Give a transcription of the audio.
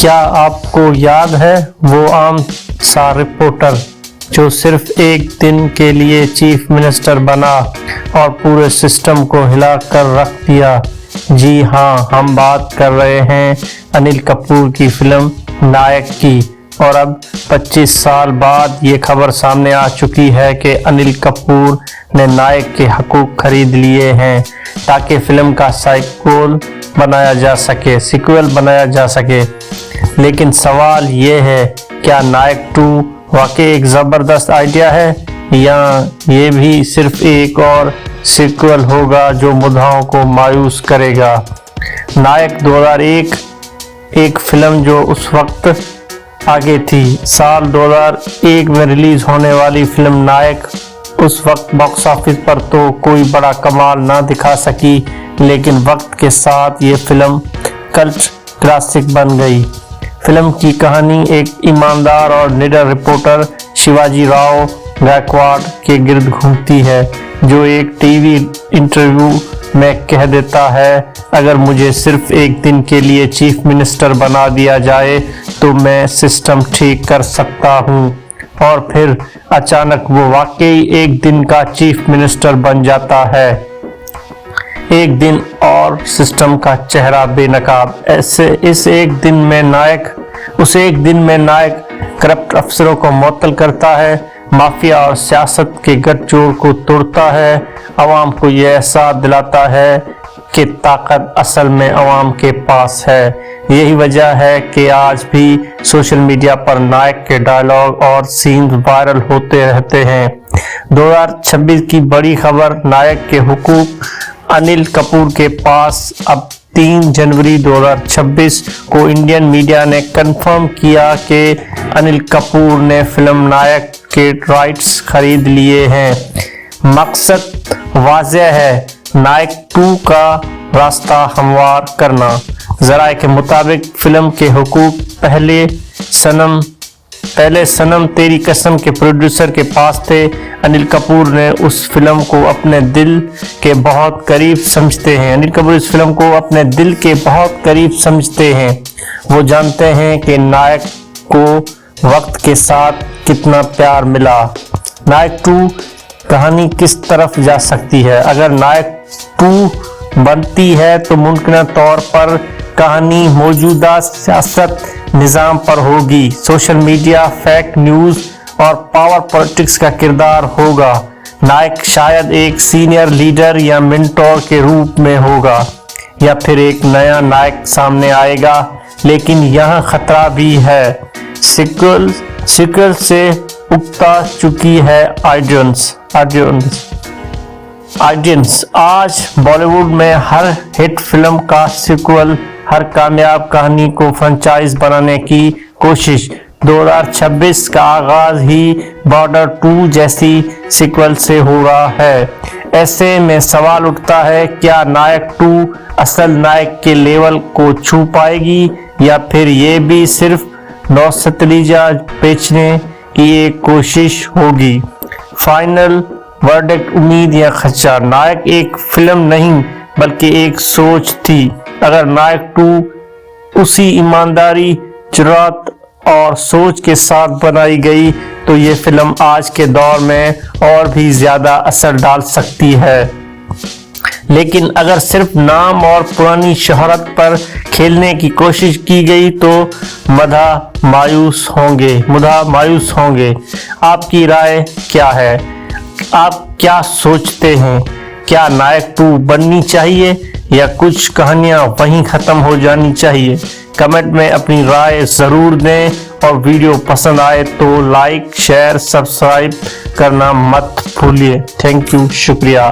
کیا آپ کو یاد ہے وہ عام سا رپورٹر جو صرف ایک دن کے لیے چیف منسٹر بنا اور پورے سسٹم کو ہلا کر رکھ دیا؟ جی ہاں، ہم بات کر رہے ہیں انل کپور کی فلم نائک کی۔ اور اب 25 سال بعد یہ خبر سامنے آ چکی ہے کہ انل کپور نے نائک کے حقوق خرید لیے ہیں تاکہ فلم کا سیکوئل بنایا جا سکے۔ لیکن سوال یہ ہے، کیا نائک 2 واقعی ایک زبردست آئیڈیا ہے یا یہ بھی صرف ایک اور سیکوئل ہوگا جو مداحوں کو مایوس کرے گا؟ نائک 2001 ایک فلم جو اس وقت آگے تھی۔ سال 2001 میں ریلیز ہونے والی فلم نائک اس وقت باکس آفس پر تو کوئی بڑا کمال نہ دکھا سکی، لیکن وقت کے ساتھ یہ فلم کلٹ کلاسک بن گئی۔ فلم کی کہانی ایک ایماندار اور نڈر رپورٹر شیواجی راؤ گائیکواڑ کے گرد گھومتی ہے، جو ایک ٹی وی انٹرویو میں کہہ دیتا ہے، اگر مجھے صرف ایک دن کے لیے چیف منسٹر بنا دیا جائے تو میں سسٹم ٹھیک کر سکتا ہوں۔ اور پھر اچانک وہ واقعی ایک دن کا چیف منسٹر بن جاتا ہے۔ ایک دن اور سسٹم کا چہرہ بے نقاب۔ اس ایک دن میں نائک کرپٹ افسروں کو معطل کرتا ہے، مافیا اور سیاست کے گٹھ جوڑ کو توڑتا ہے، عوام کو یہ احساس دلاتا ہے کہ طاقت اصل میں عوام کے پاس ہے۔ یہی وجہ ہے کہ آج بھی سوشل میڈیا پر نائک کے ڈائیلاگ اور سینز وائرل ہوتے رہتے ہیں۔ 2026 کی بڑی خبر، نائک کے حقوق انل کپور کے پاس۔ اب 3 جنوری 2026 کو انڈین میڈیا نے کنفرم کیا کہ انل کپور نے فلم نائک کے رائٹس خرید لیے ہیں۔ مقصد واضح ہے، نائک 2 کا راستہ ہموار کرنا۔ ذرائع کے مطابق فلم کے حقوق پہلے صنم تیری قسم کے پروڈیوسر کے پاس تھے۔ انل کپور نے اس فلم کو اپنے دل کے بہت قریب سمجھتے ہیں۔ وہ جانتے ہیں کہ نائک کو وقت کے ساتھ کتنا پیار ملا۔ نائک 2 کہانی کس طرف جا سکتی ہے؟ اگر نائک 2 بنتی ہے تو ممکنہ طور پر کہانی موجودہ سیاست نظام پر ہوگی۔ سوشل میڈیا، فیک نیوز اور پاور پالیٹکس کا کردار ہوگا۔ نائک شاید ایک سینئر لیڈر یا منٹور کے روپ میں ہوگا، یا پھر ایک نیا نائک سامنے آئے گا۔ لیکن یہاں خطرہ بھی ہے، سیکوئل سے اکتا چکی ہے آڈینس۔ آج بالی ووڈ میں ہر ہٹ فلم کا سیکوئل، ہر کامیاب کہانی کو فرنچائز بنانے کی کوشش۔ 2026 کا آغاز ہی بارڈر 2 جیسی سیکوئل سے ہو رہا ہے۔ ایسے میں سوال اٹھتا ہے، کیا نائک 2 اصل نائک کے لیول کو چھو پائے گی، یا پھر یہ بھی صرف نوستالجیا بیچنے کی ایک کوشش ہوگی؟ فائنل ورڈکٹ، امید یا خدشہ؟ نائک ایک فلم نہیں بلکہ ایک سوچ تھی۔ اگر نائک 2 اسی ایمانداری، جرات اور سوچ کے ساتھ بنائی گئی تو یہ فلم آج کے دور میں اور بھی زیادہ اثر ڈال سکتی ہے۔ لیکن اگر صرف نام اور پرانی شہرت پر کھیلنے کی کوشش کی گئی تو مداح مایوس ہوں گے۔ آپ کی رائے کیا ہے؟ آپ کیا سوچتے ہیں؟ کیا نائک 2 بننی چاہیے یا کچھ کہانیاں وہیں ختم ہو جانی چاہیے؟ کمنٹ میں اپنی رائے ضرور دیں، اور ویڈیو پسند آئے تو لائک، شیئر، سبسکرائب کرنا مت بھولیے۔ تھینک یو، شکریہ۔